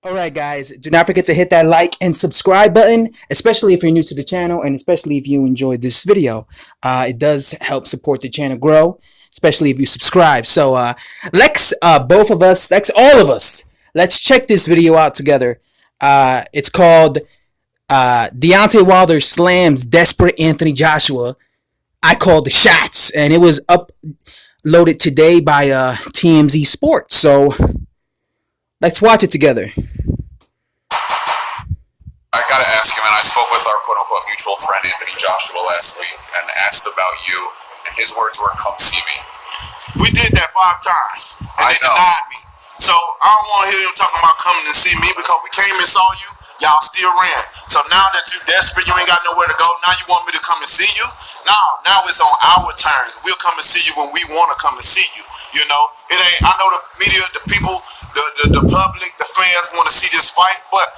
Alright guys, do not forget to hit that like and subscribe button, especially if you're new to the channel and especially if you enjoyed this video. It does help support the channel grow, especially if you subscribe. So let's both of us, let's all of us, let's check this video out together. It's called Deontay Wilder slams desperate Anthony Joshua. I call the shots, and it was uploaded today by TMZ Sports. So let's watch it together. I gotta ask you, man, I spoke with our quote-unquote mutual friend Anthony Joshua last week and asked about you, and his words were, come see me. We did that 5 times, and I they know. denied me. So I don't want to hear you talking about coming to see me, because we came and saw you, y'all still ran. So now that you're desperate, you ain't got nowhere to go, now you want me to come and see you? Now it's on our terms. We'll come and see you when we want to come and see you. You know, it ain't, I know the media, the people, the public, the fans want to see this fight, but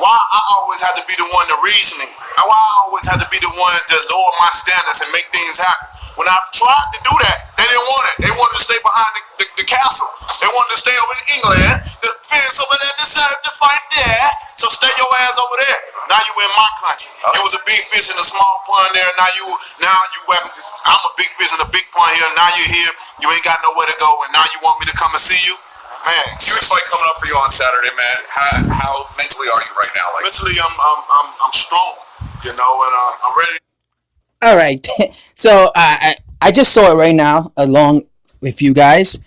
why I always have to be the one to reasoning? Why I always have to be the one to lower my standards and make things happen? When I tried to do that, they didn't want it. They wanted to stay behind the castle. They wanted to stay over in England. The fans over there decided to fight there. So stay your ass over there. Now you in my country. You was a big fish in a small pond there. Now you I'm a big fish in a big pond here. Now you're here. You ain't got nowhere to go, and now you want me to come and see you? Man, Huge fight coming up for you on Saturday, man. How mentally are you right now? Like, mentally, I'm strong, you know, and I'm ready. All right, so I just saw it right now along with you guys.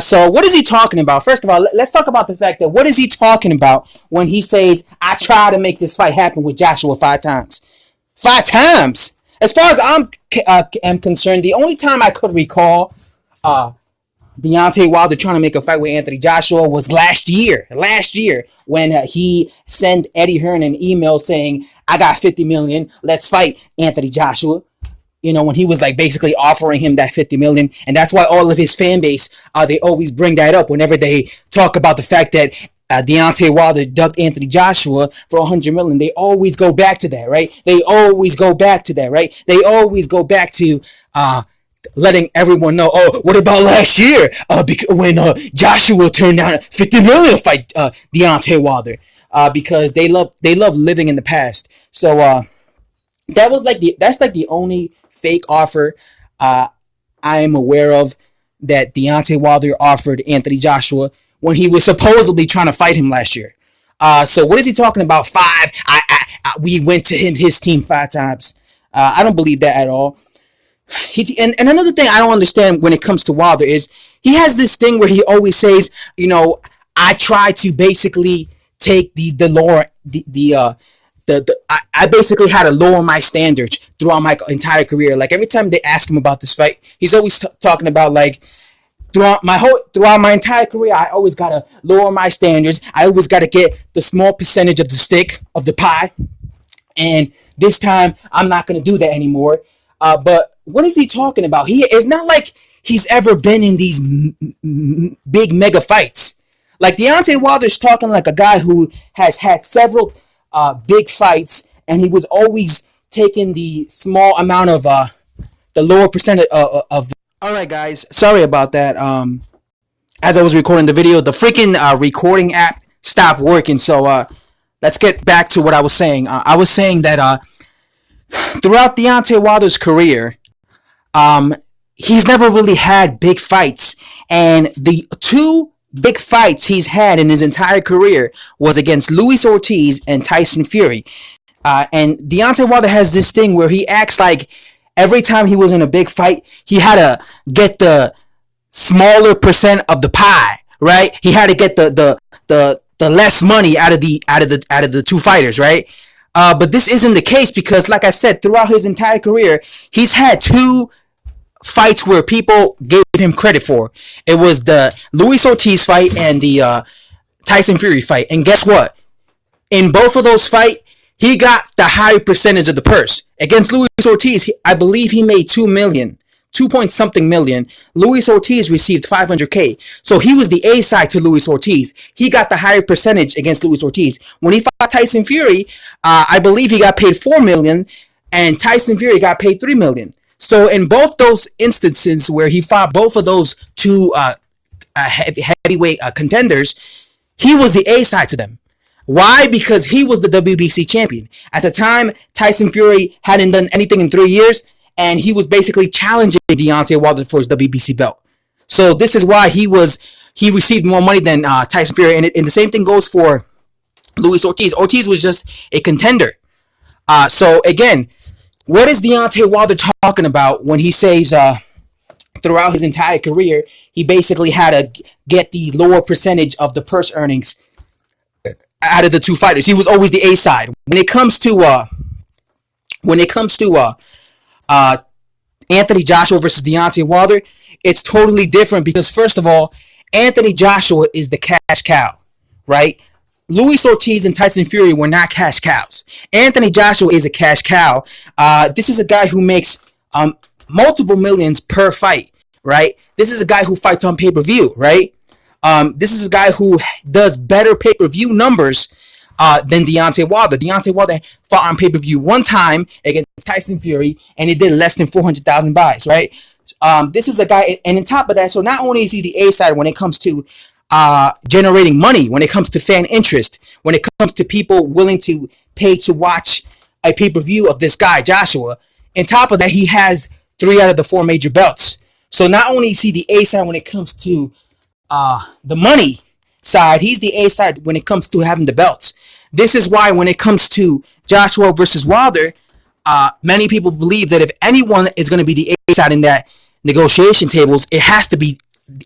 So what is he talking about? First of all, let's talk about the fact that what is he talking about when he says, I try to make this fight happen with Joshua 5 times. 5 times? As far as I'm am concerned, the only time I could recall Deontay Wilder trying to make a fight with Anthony Joshua was last year when he sent Eddie Hearn an email saying, I got 50 million, let's fight Anthony Joshua. You know, when he was like basically offering him that 50 million. And that's why all of his fan base, they always bring that up whenever they talk about the fact that Deontay Wilder ducked Anthony Joshua for 100 million. They always go back to that, right? They always go back to that, right? They always go back to letting everyone know, oh, what about last year? When Joshua turned down 50 million to fight Deontay Wilder, because they love living in the past. So that's like the only fake offer I am aware of that Deontay Wilder offered Anthony Joshua when he was supposedly trying to fight him last year. So what is he talking about? 5? We went to his team 5 times. I don't believe that at all. And another thing I don't understand when it comes to Wilder is he has this thing where he always says, you know, I try to basically take I basically had to lower my standards throughout my entire career. Like every time they ask him about this fight, he's always talking about like throughout my entire career, I always gotta lower my standards. I always gotta get the small percentage of the stick of the pie, and this time I'm not gonna do that anymore. But what is he talking about? It's not like he's ever been in these big mega fights. Like Deontay Wilder's talking like a guy who has had several big fights, and he was always taking the small amount of the lower percentage of. All right, guys, sorry about that. As I was recording the video, the freaking recording app stopped working. So let's get back to what I was saying. I was saying that throughout Deontay Wilder's career, he's never really had big fights, and the 2 big fights he's had in his entire career was against Luis Ortiz and Tyson Fury. And Deontay Wilder has this thing where he acts like every time he was in a big fight, he had to get the smaller percent of the pie, right? He had to get the less money out of the 2 fighters, right? But this isn't the case because, like I said, throughout his entire career, he's had 2 fights where people gave him credit for. It was the Luis Ortiz fight and the Tyson Fury fight. And guess what? In both of those fights, he got the higher percentage of the purse. Against Luis Ortiz, I believe he made 2 million. 2-point-something million. Luis Ortiz received 500K. So he was the A side to Luis Ortiz. He got the higher percentage against Luis Ortiz. When he fought Tyson Fury, I believe he got paid 4 million, and Tyson Fury got paid 3 million. So in both those instances where he fought both of those 2 heavyweight contenders, he was the A side to them. Why? Because he was the WBC champion. At the time, Tyson Fury hadn't done anything in 3 years, and he was basically challenging Deontay Wilder for his WBC belt. So this is why he received more money than Tyson Fury, and the same thing goes for Luis Ortiz. Ortiz was just a contender. So again, what is Deontay Wilder talking about when he says throughout his entire career he basically had to get the lower percentage of the purse earnings out of the two fighters? He was always the A side. When it comes to Anthony Joshua versus Deontay Wilder, it's totally different because first of all, Anthony Joshua is the cash cow, right? Luis Ortiz and Tyson Fury were not cash cows. Anthony Joshua is a cash cow. This is a guy who makes multiple millions per fight, right? This is a guy who fights on pay-per-view, right? This is a guy who does better pay-per-view numbers than Deontay Wilder. Deontay Wilder fought on pay-per-view one time against Tyson Fury, and he did less than 400,000 buys, right? This is a guy, and on top of that, so not only is he the A side when it comes to generating money, when it comes to fan interest, when it comes to people willing to pay to watch a pay-per-view of this guy, Joshua, on top of that, he has 3 out of the 4 major belts. So not only is he the A side when it comes to the money side, he's the A side when it comes to having the belts. This is why when it comes to Joshua versus Wilder, many people believe that if anyone is going to be the A side in that negotiation tables, it has to be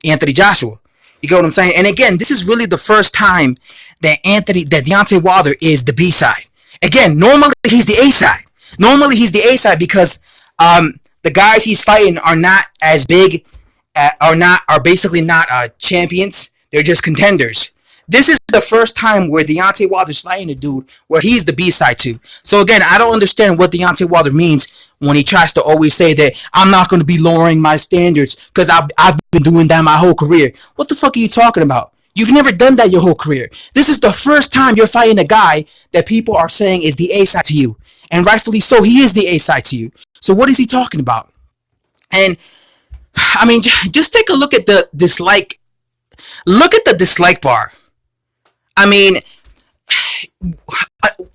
Anthony Joshua. You get what I'm saying? And again, this is really the first time that Deontay Wilder is the B side. Again, normally he's the A side. Normally he's the A side because the guys he's fighting are not as big, are basically not champions. They're just contenders. This is the first time where Deontay Wilder's fighting a dude where he's the B side too. So again, I don't understand what Deontay Wilder means when he tries to always say that I'm not going to be lowering my standards because I've been doing that my whole career. What the fuck are you talking about? You've never done that your whole career. This is the first time you're fighting a guy that people are saying is the A side to you. And rightfully so, he is the A side to you. So what is he talking about? And I mean, just take a look at the dislike. Look at the dislike bar. I mean,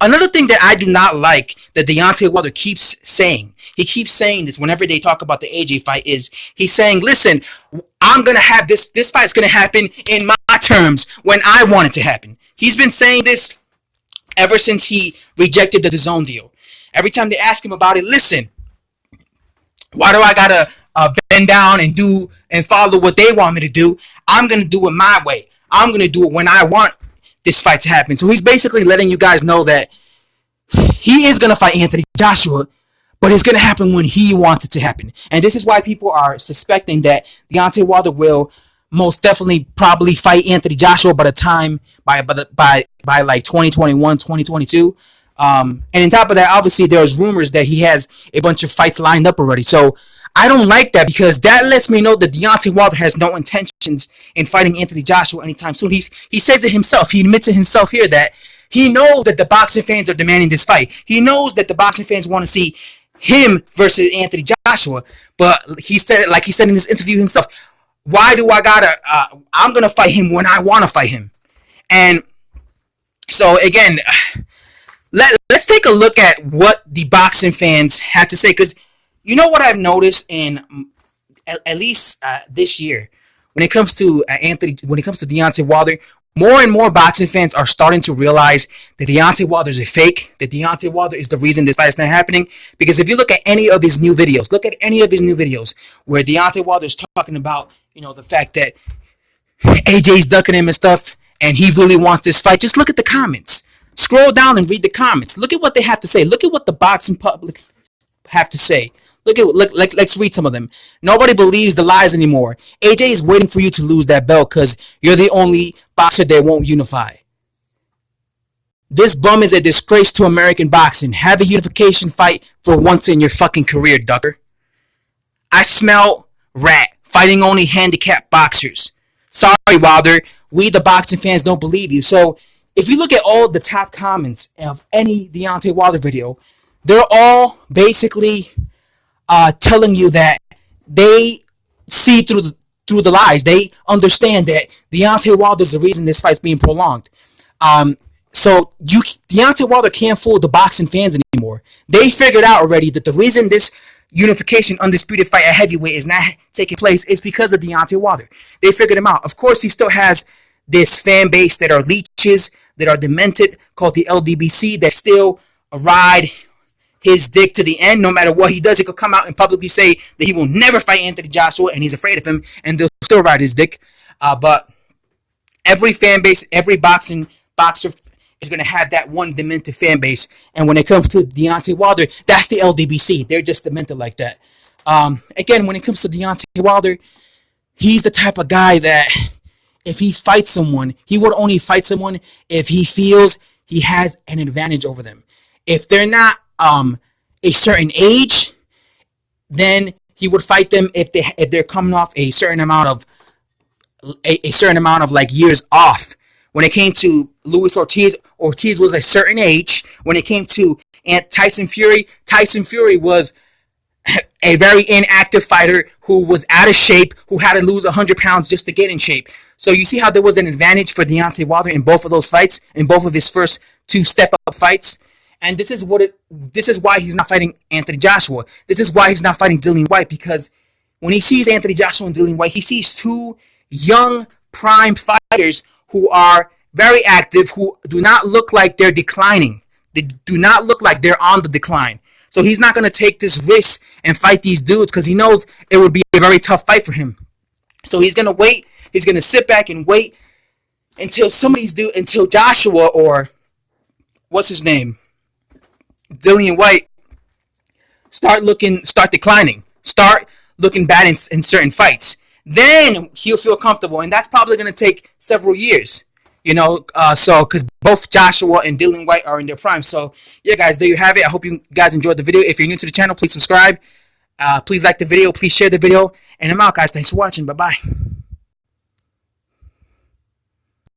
another thing that I do not like that Deontay Wilder keeps saying, he keeps saying this whenever they talk about the AJ fight, is he's saying, listen, I'm going to have this fight's going to happen in my terms when I want it to happen. He's been saying this ever since he rejected the DAZN deal. Every time they ask him about it, listen, why do I got to bend down and follow what they want me to do? I'm going to do it my way. I'm going to do it when I want this fight to happen. So he's basically letting you guys know that he is going to fight Anthony Joshua, but it's going to happen when he wants it to happen. And this is why people are suspecting that Deontay Wilder will most definitely probably fight Anthony Joshua by the time by like 2021, 2022. And on top of that, obviously there's rumors that he has a bunch of fights lined up already. So I don't like that because that lets me know that Deontay Wilder has no intentions in fighting Anthony Joshua anytime soon. He says it himself. He admits it himself here that he knows that the boxing fans are demanding this fight. He knows that the boxing fans want to see him versus Anthony Joshua. But he said it like he said in this interview himself. Why do I gotta? I'm gonna fight him when I want to fight him. And so again, let's take a look at what the boxing fans had to say, because you know what I've noticed in at least this year when it comes to Deontay Wilder, more and more boxing fans are starting to realize that Deontay Wilder is a fake, that Deontay Wilder is the reason this fight is not happening. Because if you look at any of his new videos, where Deontay Wilder is talking about, the fact that AJ's ducking him and stuff, and he really wants this fight, just look at the comments. Scroll down and read the comments. Look at what they have to say. Look at what the boxing public have to say. Let's read some of them. Nobody believes the lies anymore. AJ is waiting for you to lose that belt because you're the only boxer that won't unify. This bum is a disgrace to American boxing. Have a unification fight for once in your fucking career, ducker. I smell rat. Fighting only handicapped boxers. Sorry, Wilder. We, the boxing fans, don't believe you. So, if you look at all the top comments of any Deontay Wilder video, they're all basically telling you that they see through the lies. They understand that Deontay Wilder is the reason this fight's being prolonged. So Deontay Wilder can't fool the boxing fans anymore. They figured out already that the reason this unification undisputed fight at heavyweight is not taking place is because of Deontay Wilder. They figured him out. Of course, he still has this fan base that are leeches, that are demented, called the LDBC, that still ride his dick to the end. No matter what he does, he could come out and publicly say that he will never fight Anthony Joshua and he's afraid of him, and they'll still ride his dick. But every fan base, every boxer is going to have that one demented fan base. And when it comes to Deontay Wilder, that's the LDBC. They're just demented like that. Again, when it comes to Deontay Wilder, he's the type of guy that if he fights someone, he would only fight someone if he feels he has an advantage over them. If they're not a certain age, then he would fight them if they're coming off a certain amount of like years off. When it came to Luis Ortiz, Ortiz was a certain age. When it came to Tyson Fury was a very inactive fighter who was out of shape, who had to lose 100 pounds just to get in shape. So you see how there was an advantage for Deontay Wilder in both of those fights, in both of his first two step-up fights. And this is why he's not fighting Anthony Joshua. This is why he's not fighting Dillian Whyte, because when he sees Anthony Joshua and Dillian Whyte, he sees two young, prime fighters who are very active, who do not look like they're declining. They do not look like they're on the decline. So he's not going to take this risk and fight these dudes because he knows it would be a very tough fight for him. So he's going to wait. He's going to sit back and wait until until Joshua or what's his name, Dillian Whyte, start declining, start looking bad in certain fights. Then he'll feel comfortable, and that's probably going to take several years, so because both Joshua and Dillian Whyte are in their prime. So yeah, guys, there you have it. I hope you guys enjoyed the video. If you're new to the channel, please subscribe. Please like the video. Please share the video. And I'm out, guys. Thanks for watching. Bye-bye.